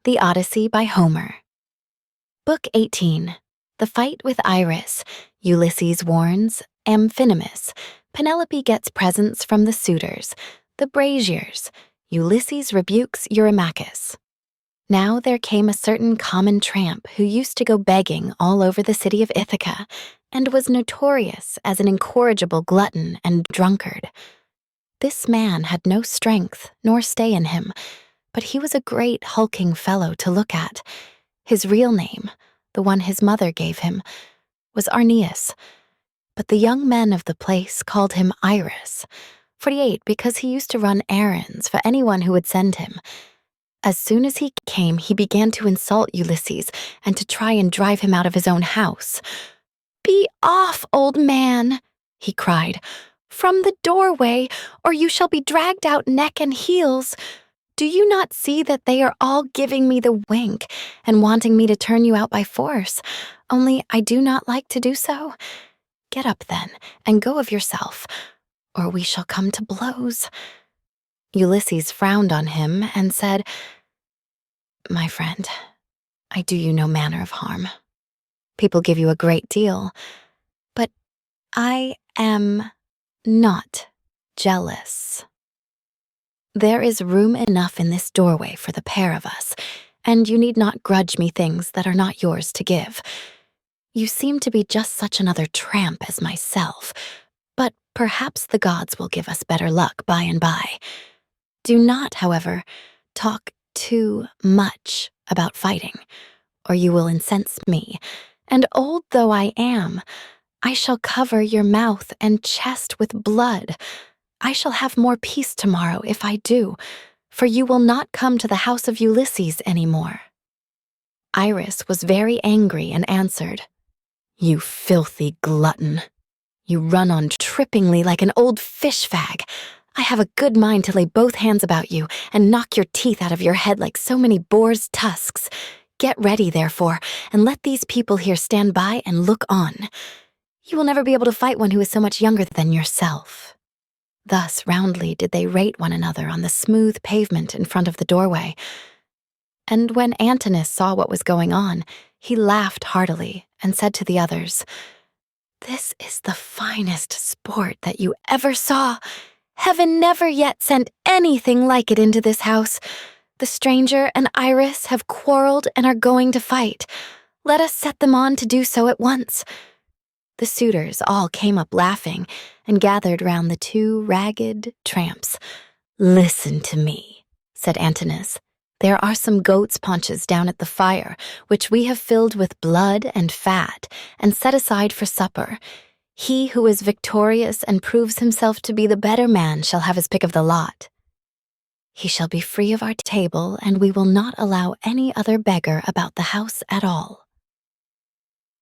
The Odyssey by Homer. Book 18. The Fight with Iris. Ulysses warns Amphinomus. Penelope gets presents from the suitors. The braziers. Ulysses rebukes Eurymachus. Now there came a certain common tramp who used to go begging all over the city of Ithaca, and was notorious as an incorrigible glutton and drunkard. This man had no strength nor stay in him, but he was a great hulking fellow to look at. His real name, the one his mother gave him, was Arneus, but the young men of the place called him Iris, 48 because he used to run errands for anyone who would send him. As soon as he came, he began to insult Ulysses and to try and drive him out of his own house. "Be off, old man," he cried, "from the doorway, or you shall be dragged out neck and heels. Do you not see that they are all giving me the wink and wanting me to turn you out by force, only I do not like to do so? Get up then, and go of yourself, or we shall come to blows." Ulysses frowned on him and said, "My friend, I do you no manner of harm. People give you a great deal, but I am not jealous. There is room enough in this doorway for the pair of us, and you need not grudge me things that are not yours to give. You seem to be just such another tramp as myself, but perhaps the gods will give us better luck by and by. Do not, however, talk too much about fighting, or you will incense me, and old though I am, I shall cover your mouth and chest with blood. I shall have more peace tomorrow if I do, for you will not come to the house of Ulysses any more." Iris was very angry and answered, "You filthy glutton. You run on trippingly like an old fish fag. I have a good mind to lay both hands about you and knock your teeth out of your head like so many boar's tusks. Get ready, therefore, and let these people here stand by and look on. You will never be able to fight one who is so much younger than yourself." Thus roundly did they rate one another on the smooth pavement in front of the doorway. And when Antinous saw what was going on, he laughed heartily and said to the others, "This is the finest sport that you ever saw. Heaven never yet sent anything like it into this house. The stranger and Iris have quarreled and are going to fight. Let us set them on to do so at once." The suitors all came up laughing and gathered round the two ragged tramps. "Listen to me," said Antinous. "There are some goat's paunches down at the fire, which we have filled with blood and fat and set aside for supper. He who is victorious and proves himself to be the better man shall have his pick of the lot. He shall be free of our table, and we will not allow any other beggar about the house at all."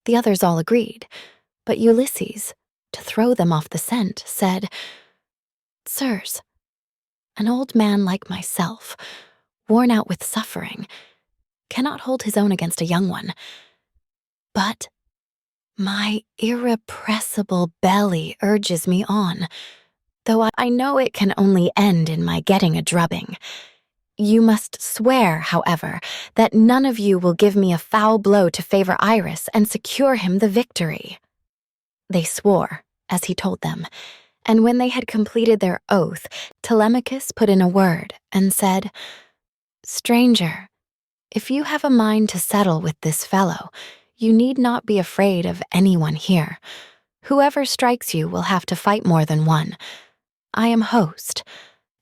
The others all agreed, but Ulysses, to throw them off the scent, said, "Sirs, an old man like myself, worn out with suffering, cannot hold his own against a young one. But my irrepressible belly urges me on, though I know it can only end in my getting a drubbing. You must swear, however, that none of you will give me a foul blow to favor Iris and secure him the victory." They swore, as he told them, and when they had completed their oath, Telemachus put in a word and said, "Stranger, if you have a mind to settle with this fellow, you need not be afraid of anyone here. Whoever strikes you will have to fight more than one. I am host,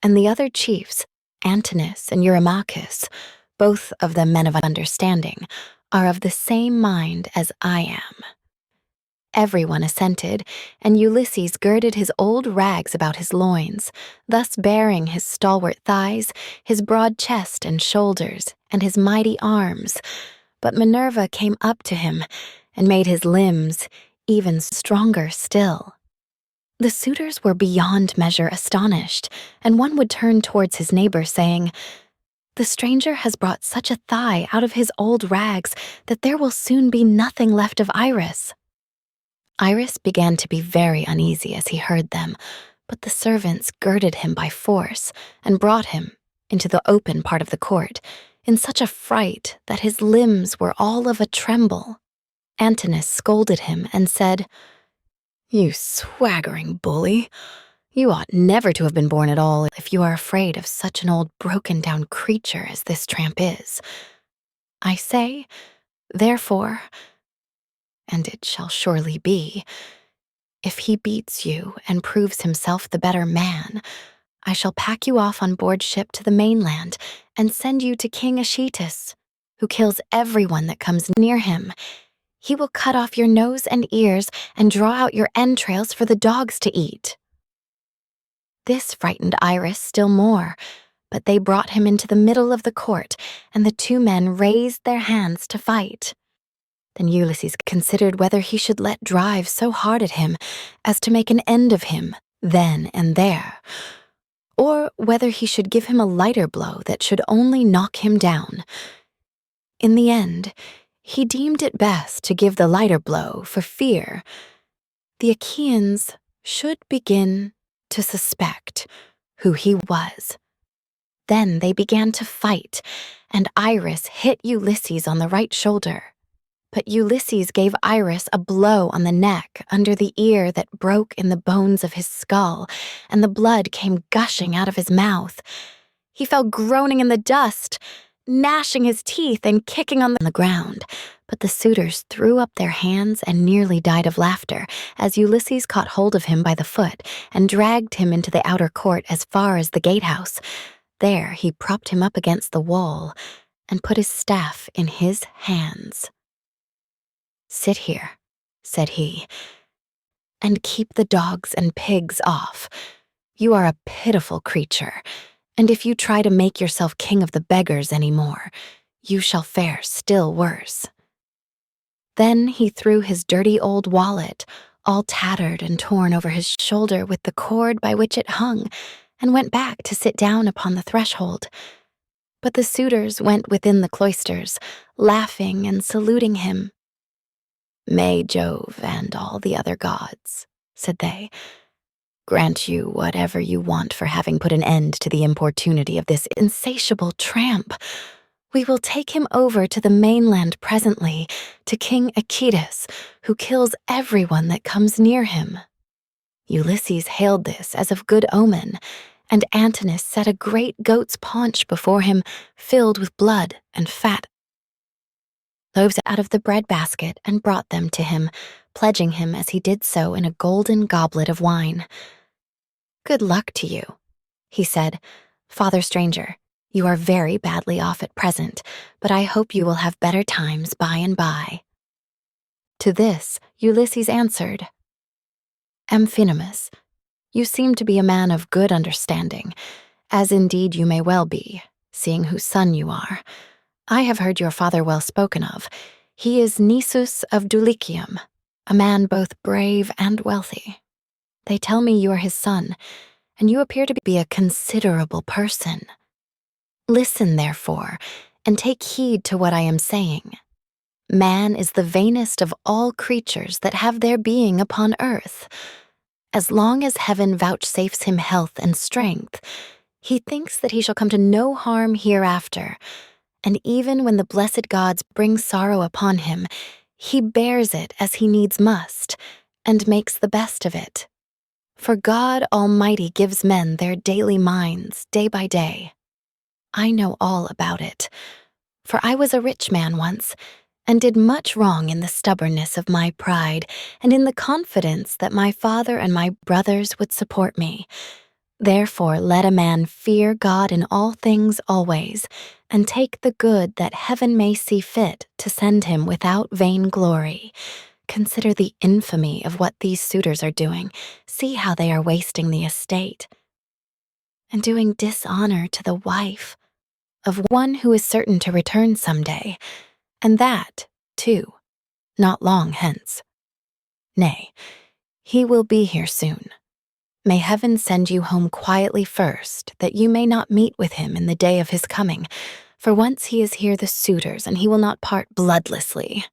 and the other chiefs, Antinous and Eurymachus, both of them men of understanding, are of the same mind as I am." Everyone assented, and Ulysses girded his old rags about his loins, thus baring his stalwart thighs, his broad chest and shoulders, and his mighty arms. But Minerva came up to him and made his limbs even stronger still. The suitors were beyond measure astonished, and one would turn towards his neighbor, saying, "The stranger has brought such a thigh out of his old rags that there will soon be nothing left of Iris." Iris began to be very uneasy as he heard them, but the servants girded him by force and brought him into the open part of the court, in such a fright that his limbs were all of a tremble. Antinous scolded him and said, "You swaggering bully! You ought never to have been born at all if you are afraid of such an old broken-down creature as this tramp is. I say, therefore, and it shall surely be, if he beats you and proves himself the better man, I shall pack you off on board ship to the mainland and send you to King Odysseus, who kills everyone that comes near him. He will cut off your nose and ears and draw out your entrails for the dogs to eat." This frightened Iris still more, but they brought him into the middle of the court, and the two men raised their hands to fight. Then Ulysses considered whether he should let drive so hard at him as to make an end of him then and there, or whether he should give him a lighter blow that should only knock him down. In the end, he deemed it best to give the lighter blow for fear the Achaeans should begin to suspect who he was. Then they began to fight, and Iris hit Ulysses on the right shoulder. But Ulysses gave Iris a blow on the neck under the ear that broke in the bones of his skull, and the blood came gushing out of his mouth. He fell groaning in the dust, gnashing his teeth and kicking on the ground. But the suitors threw up their hands and nearly died of laughter as Ulysses caught hold of him by the foot and dragged him into the outer court as far as the gatehouse. There he propped him up against the wall and put his staff in his hands. "Sit here," said he, "and keep the dogs and pigs off. You are a pitiful creature, and if you try to make yourself king of the beggars any more, you shall fare still worse." Then he threw his dirty old wallet, all tattered and torn over his shoulder with the cord by which it hung, and went back to sit down upon the threshold. But the suitors went within the cloisters, laughing and saluting him. "May Jove and all the other gods," said they, "grant you whatever you want for having put an end to the importunity of this insatiable tramp. We will take him over to the mainland presently, to King Odysseus, who kills everyone that comes near him." Ulysses hailed this as of good omen, and Antinous set a great goat's paunch before him, filled with blood and fat, loaves out of the bread basket, and brought them to him, pledging him as he did so in a golden goblet of wine. "Good luck to you," he said. "Father stranger, you are very badly off at present, but I hope you will have better times by and by." To this Ulysses answered, "Amphinomus, you seem to be a man of good understanding, as indeed you may well be, seeing whose son you are. I have heard your father well spoken of. He is Nisus of Dulichium, a man both brave and wealthy. They tell me you are his son, and you appear to be a considerable person. Listen, therefore, and take heed to what I am saying. Man is the vainest of all creatures that have their being upon earth. As long as heaven vouchsafes him health and strength, he thinks that he shall come to no harm hereafter, and even when the blessed gods bring sorrow upon him, he bears it as he needs must, and makes the best of it. For God Almighty gives men their daily minds day by day. I know all about it, for I was a rich man once, and did much wrong in the stubbornness of my pride, and in the confidence that my father and my brothers would support me. Therefore let a man fear God in all things always, and take the good that heaven may see fit to send him without vain glory. Consider the infamy of what these suitors are doing. See how they are wasting the estate, and doing dishonor to the wife of one who is certain to return someday, and that, too, not long hence. Nay, he will be here soon. May heaven send you home quietly first, that you may not meet with him in the day of his coming, for once he is here the suitors, and he will not part bloodlessly."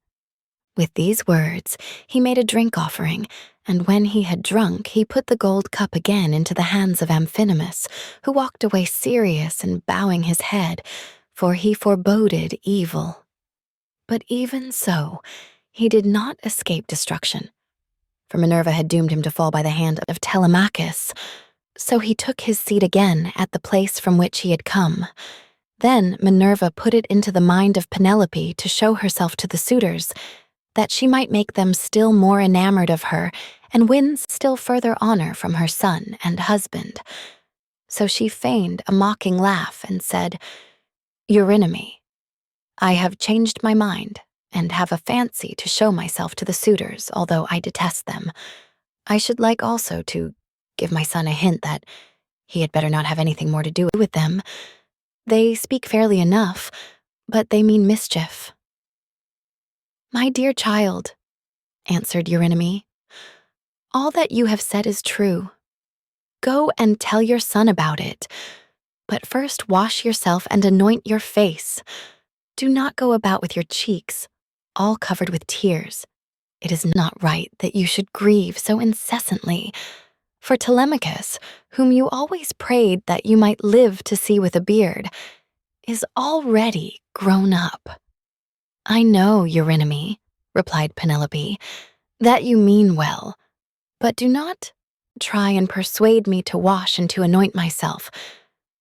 With these words, he made a drink offering, and when he had drunk, he put the gold cup again into the hands of Amphinomus, who walked away serious and bowing his head, for he foreboded evil. But even so, he did not escape destruction, for Minerva had doomed him to fall by the hand of Telemachus. So he took his seat again at the place from which he had come. Then Minerva put it into the mind of Penelope to show herself to the suitors, that she might make them still more enamored of her and win still further honor from her son and husband. So she feigned a mocking laugh and said, "Eurynome, I have changed my mind and have a fancy to show myself to the suitors, although I detest them. I should like also to give my son a hint that he had better not have anything more to do with them. They speak fairly enough, but they mean mischief." "My dear child," answered Eurynome, "all that you have said is true. Go and tell your son about it, but first wash yourself and anoint your face. Do not go about with your cheeks all covered with tears. It is not right that you should grieve so incessantly. For Telemachus, whom you always prayed that you might live to see with a beard, is already grown up." "I know, Eurynome," replied Penelope, "that you mean well, but do not try and persuade me to wash and to anoint myself,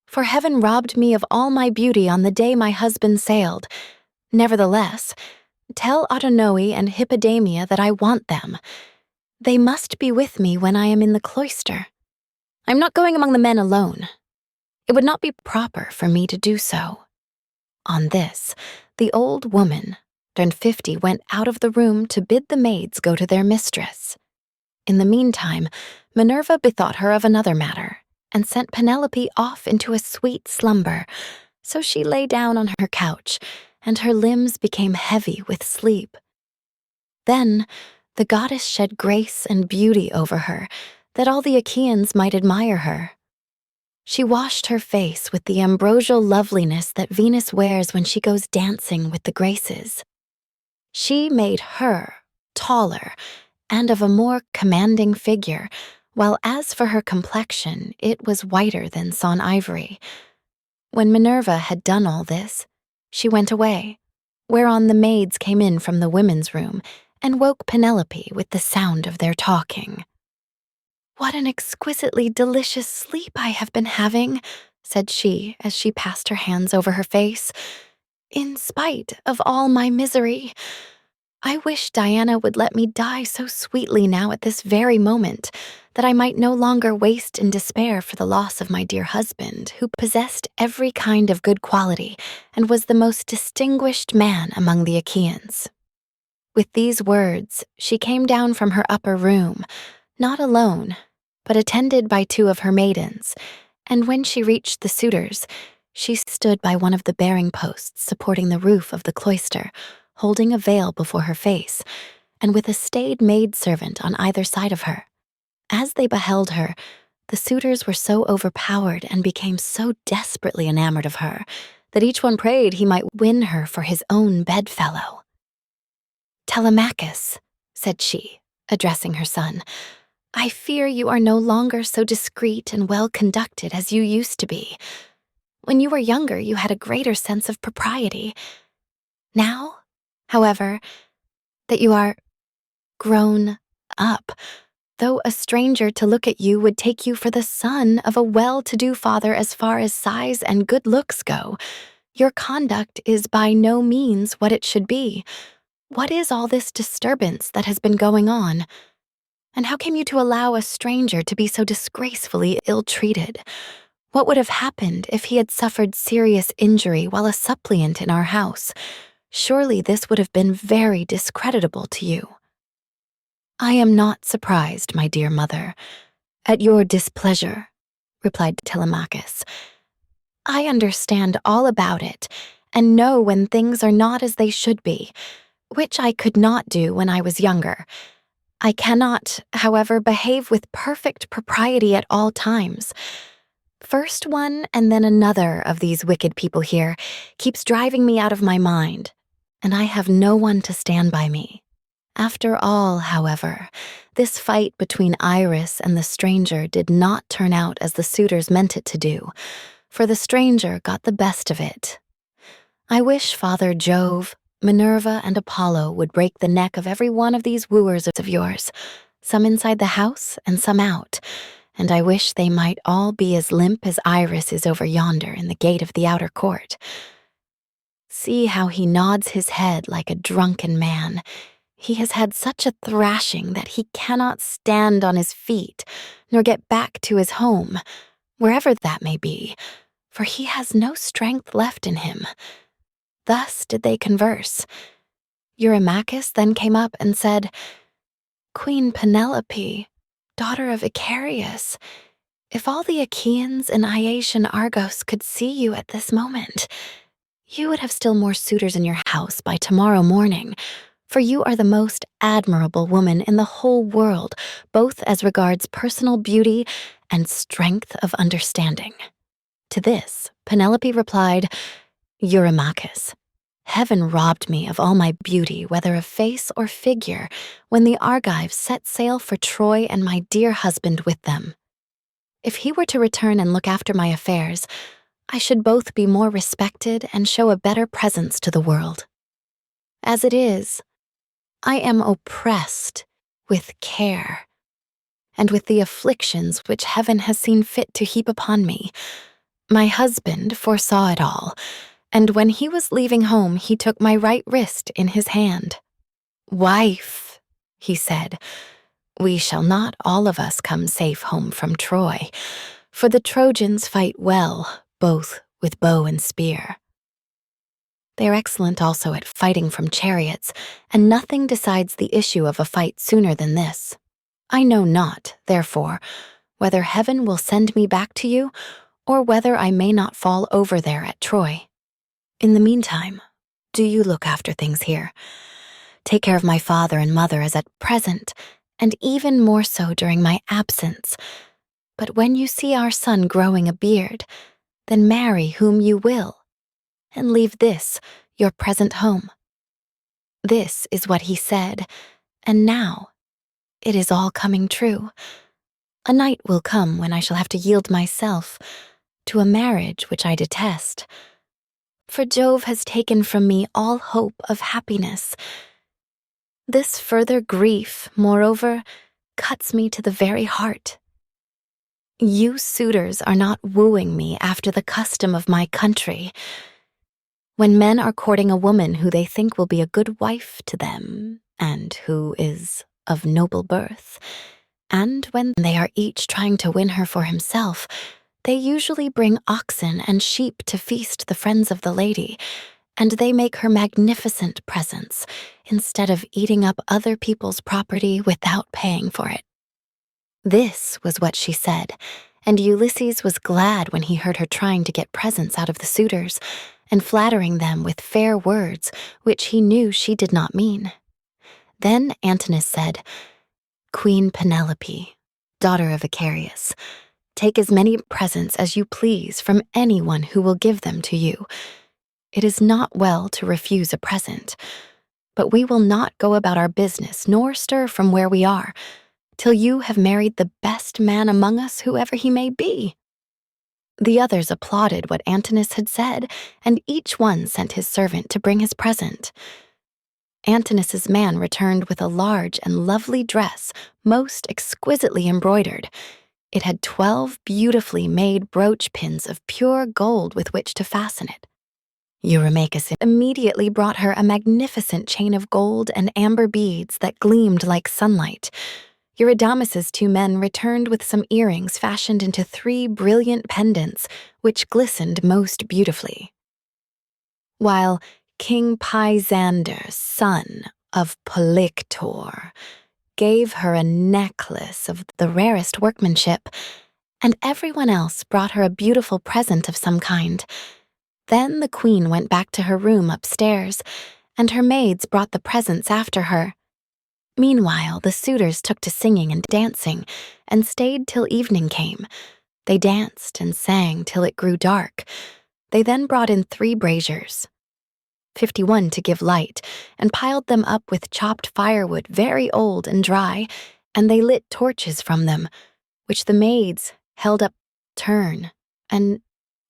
for heaven robbed me of all my beauty on the day my husband sailed. Nevertheless, tell Autonoe and Hippodamia that I want them. They must be with me when I am in the cloister. I'm not going among the men alone. It would not be proper for me to do so." On this, the old woman, turned 50, went out of the room to bid the maids go to their mistress. In the meantime, Minerva bethought her of another matter, and sent Penelope off into a sweet slumber. So she lay down on her couch, and her limbs became heavy with sleep. Then the goddess shed grace and beauty over her, that all the Achaeans might admire her. She washed her face with the ambrosial loveliness that Venus wears when she goes dancing with the Graces. She made her taller and of a more commanding figure, while as for her complexion, it was whiter than sawn ivory. When Minerva had done all this, she went away, whereon the maids came in from the women's room and woke Penelope with the sound of their talking. "What an exquisitely delicious sleep I have been having," said she as she passed her hands over her face. "In spite of all my misery, I wish Diana would let me die so sweetly now at this very moment, that I might no longer waste in despair for the loss of my dear husband, who possessed every kind of good quality and was the most distinguished man among the Achaeans." With these words, she came down from her upper room, not alone, but attended by 2 of her maidens, and when she reached the suitors, she stood by one of the bearing posts supporting the roof of the cloister, holding a veil before her face, and with a staid maidservant on either side of her. As they beheld her, the suitors were so overpowered and became so desperately enamored of her, that each one prayed he might win her for his own bedfellow. "Telemachus," said she, addressing her son, "I fear you are no longer so discreet and well-conducted as you used to be. When you were younger, you had a greater sense of propriety. Now, however, that you are grown up, though a stranger to look at you would take you for the son of a well-to-do father as far as size and good looks go, your conduct is by no means what it should be. What is all this disturbance that has been going on? And how came you to allow a stranger to be so disgracefully ill-treated? What would have happened if he had suffered serious injury while a suppliant in our house? Surely this would have been very discreditable to you." "I am not surprised, my dear mother, at your displeasure," replied Telemachus. "I understand all about it, and know when things are not as they should be, which I could not do when I was younger. I cannot, however, behave with perfect propriety at all times. First one and then another of these wicked people here keeps driving me out of my mind, and I have no one to stand by me. After all, however, this fight between Iris and the stranger did not turn out as the suitors meant it to do, for the stranger got the best of it. I wish Father Jove, Minerva, and Apollo would break the neck of every one of these wooers of yours, some inside the house and some out, and I wish they might all be as limp as Iris is over yonder in the gate of the outer court. See how he nods his head like a drunken man. He has had such a thrashing that he cannot stand on his feet, nor get back to his home, wherever that may be, for he has no strength left in him. Thus did they converse. Eurymachus then came up and said, Queen Penelope, daughter of Icarius, if all the Achaeans in Iasian Argos could see you at this moment, you would have still more suitors in your house by tomorrow morning, for you are the most admirable woman in the whole world, both as regards personal beauty and strength of understanding. To this, Penelope replied, Eurymachus, heaven robbed me of all my beauty, whether of face or figure, when the Argives set sail for Troy and my dear husband with them. If he were to return and look after my affairs, I should both be more respected and show a better presence to the world. As it is, I am oppressed with care, and with the afflictions which heaven has seen fit to heap upon me. My husband foresaw it all, and when he was leaving home, he took my right wrist in his hand. Wife, he said, we shall not all of us come safe home from Troy, for the Trojans fight well, both with bow and spear. They are excellent also at fighting from chariots, and nothing decides the issue of a fight sooner than this. I know not, therefore, whether heaven will send me back to you, or whether I may not fall over there at Troy. In the meantime, do you look after things here. Take care of my father and mother as at present, and even more so during my absence. But when you see our son growing a beard, then marry whom you will, and leave this, your present home. This is what he said, and now it is all coming true. A night will come when I shall have to yield myself to a marriage which I detest. For Jove has taken from me all hope of happiness. This further grief, moreover, cuts me to the very heart. You suitors are not wooing me after the custom of my country. When men are courting a woman who they think will be a good wife to them, and who is of noble birth, and when they are each trying to win her for himself, they usually bring oxen and sheep to feast the friends of the lady, and they make her magnificent presents, instead of eating up other people's property without paying for it. This was what she said, and Ulysses was glad when he heard her trying to get presents out of the suitors, and flattering them with fair words, which he knew she did not mean. Then Antinous said, Queen Penelope, daughter of Icarius, take as many presents as you please from anyone who will give them to you. It is not well to refuse a present, but we will not go about our business nor stir from where we are, till you have married the best man among us, whoever he may be. The others applauded what Antinous had said, and each one sent his servant to bring his present. Antinous' man returned with a large and lovely dress, most exquisitely embroidered. It had 12 beautifully made brooch pins of pure gold with which to fasten it. Eurymachus immediately brought her a magnificent chain of gold and amber beads that gleamed like sunlight. Eurydamas's 2 men returned with some earrings fashioned into 3 brilliant pendants, which glistened most beautifully. While King Pisander, son of Polyctor, gave her a necklace of the rarest workmanship, and everyone else brought her a beautiful present of some kind. Then the queen went back to her room upstairs, and her maids brought the presents after her. Meanwhile, the suitors took to singing and dancing, and stayed till evening came. They danced and sang till it grew dark. They then brought in 3 braziers, 51 to give light, and piled them up with chopped firewood very old and dry, and they lit torches from them, which the maids held up turn and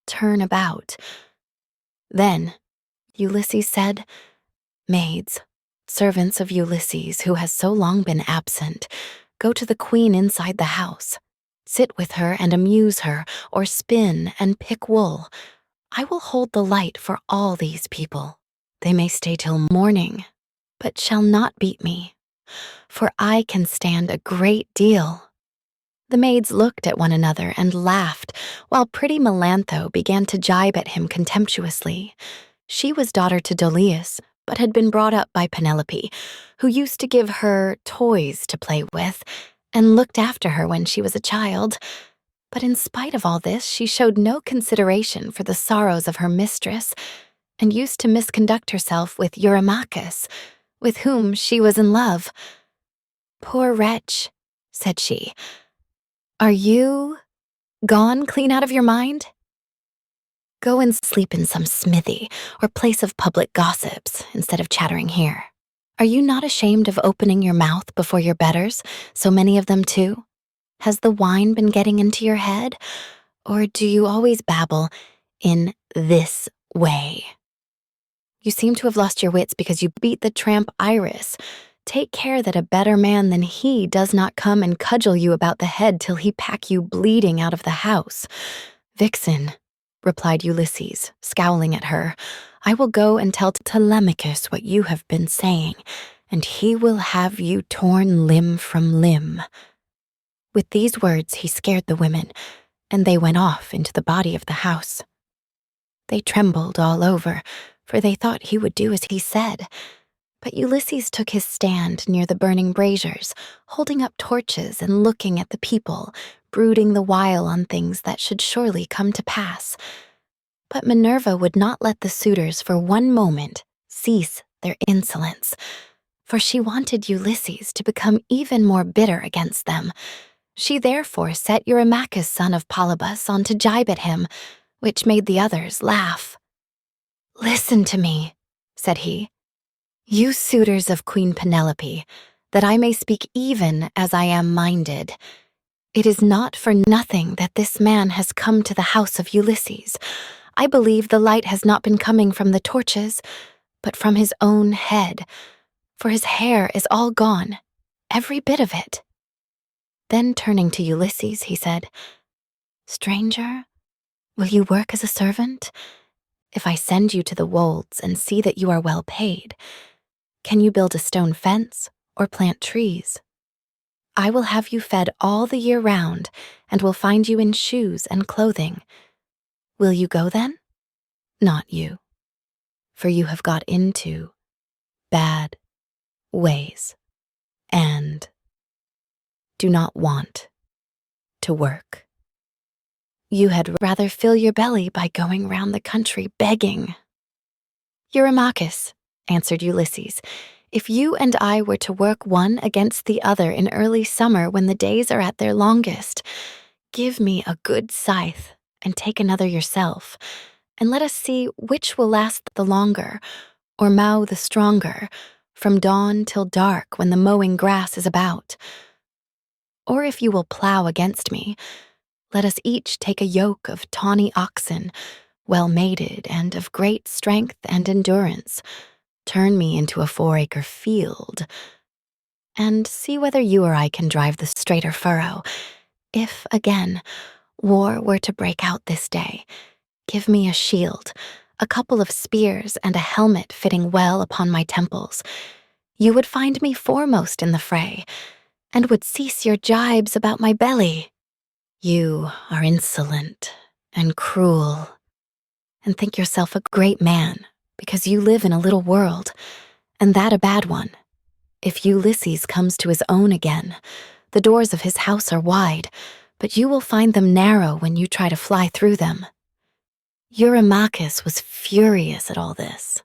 turn about. Then Ulysses said. Maids, servants of Ulysses who has so long been absent, go to the queen inside the house. Sit with her and amuse her, or spin and pick wool. I will hold the light for all these people. They may stay till morning, but shall not beat me, for I can stand a great deal. The maids looked at one another and laughed, while pretty Melantho began to jibe at him contemptuously. She was daughter to Dolius, but had been brought up by Penelope, who used to give her toys to play with and looked after her when she was a child. But in spite of all this, she showed no consideration for the sorrows of her mistress and used to misconduct herself with Eurymachus, with whom she was in love. Poor wretch, said she. Are you gone clean out of your mind? Go and sleep in some smithy or place of public gossips instead of chattering here. Are you not ashamed of opening your mouth before your betters, so many of them too? Has the wine been getting into your head, or do you always babble in this way? You seem to have lost your wits because you beat the tramp Iris. Take care that a better man than he does not come and cudgel you about the head till he pack you bleeding out of the house. Vixen, replied Ulysses, scowling at her, I will go and tell Telemachus what you have been saying, and he will have you torn limb from limb. With these words he scared the women, and they went off into the body of the house. They trembled all over, for they thought he would do as he said. But Ulysses took his stand near the burning braziers, holding up torches and looking at the people, brooding the while on things that should surely come to pass. But Minerva would not let the suitors for one moment cease their insolence, for she wanted Ulysses to become even more bitter against them. She therefore set Eurymachus, son of Polybus, on to jibe at him, which made the others laugh. Listen to me, said he, you suitors of Queen Penelope, that I may speak even as I am minded. It is not for nothing that this man has come to the house of Ulysses. I believe the light has not been coming from the torches, but from his own head, for his hair is all gone, every bit of it. Then turning to Ulysses, he said, Stranger, will you work as a servant? If I send you to the wolds and see that you are well paid, can you build a stone fence or plant trees? I will have you fed all the year round and will find you in shoes and clothing. Will you go then? Not you, for you have got into bad ways and do not want to work. You had rather fill your belly by going round the country begging. Eurymachus, answered Ulysses, if you and I were to work one against the other in early summer when the days are at their longest, give me a good scythe and take another yourself, and let us see which will last the longer, or mow the stronger, from dawn till dark when the mowing grass is about. Or if you will plow against me, let us each take a yoke of tawny oxen, well mated and of great strength and endurance, turn me into a 4-acre field, and see whether you or I can drive the straighter furrow. If, again, war were to break out this day, give me a shield, a couple of spears, and a helmet fitting well upon my temples. You would find me foremost in the fray, and would cease your jibes about my belly. You are insolent and cruel, and think yourself a great man, because you live in a little world, and that a bad one. If Ulysses comes to his own again, the doors of his house are wide, but you will find them narrow when you try to fly through them. Eurymachus was furious at all this.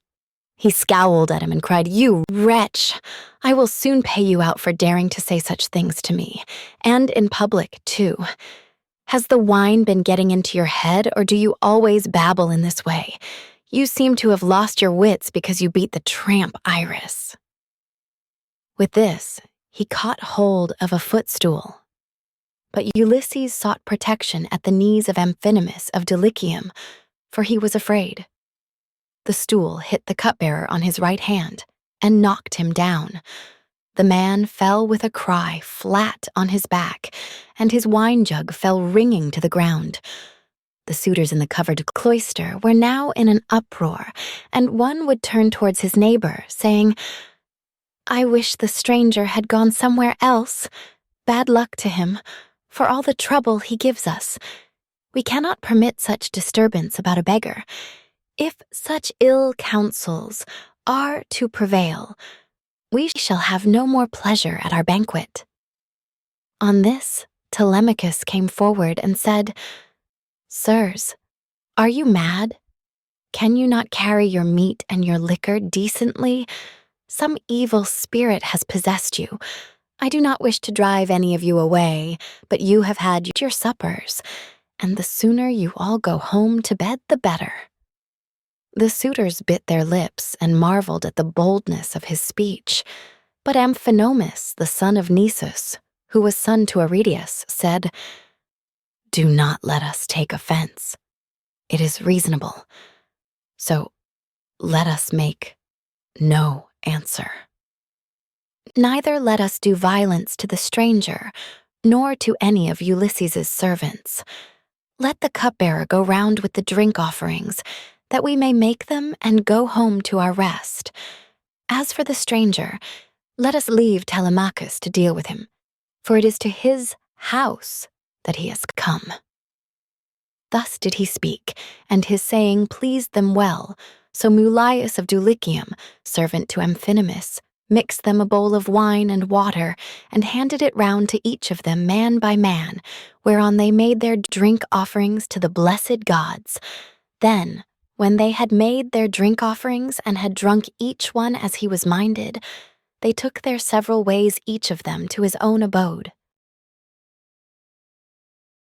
He scowled at him and cried, You wretch! I will soon pay you out for daring to say such things to me, and in public, too. Has the wine been getting into your head, or do you always babble in this way? You seem to have lost your wits because you beat the tramp Iris. With this, he caught hold of a footstool. But Ulysses sought protection at the knees of Amphinomus of Dulichium, for he was afraid. The stool hit the cupbearer on his right hand and knocked him down. The man fell with a cry flat on his back, and his wine jug fell ringing to the ground. The suitors in the covered cloister were now in an uproar, and one would turn towards his neighbor, saying, "I wish the stranger had gone somewhere else. Bad luck to him, for all the trouble he gives us. We cannot permit such disturbance about a beggar. If such ill counsels are to prevail, we shall have no more pleasure at our banquet." On this, Telemachus came forward and said, "Sirs, are you mad? Can you not carry your meat and your liquor decently? Some evil spirit has possessed you. I do not wish to drive any of you away, but you have had your suppers, and the sooner you all go home to bed, the better." The suitors bit their lips and marveled at the boldness of his speech, but Amphinomus, the son of Nisus, who was son to Aridaeus, said, "Do not let us take offense. It is reasonable. So let us make no answer. Neither let us do violence to the stranger, nor to any of Ulysses's servants. Let the cupbearer go round with the drink offerings, that we may make them and go home to our rest. As for the stranger, let us leave Telemachus to deal with him, for it is to his house that he has come." Thus did he speak, and his saying pleased them well, so Mulius of Dulichium, servant to Amphinomus, mixed them a bowl of wine and water, and handed it round to each of them man by man, whereon they made their drink offerings to the blessed gods. Then, when they had made their drink offerings and had drunk each one as he was minded, they took their several ways each of them to his own abode.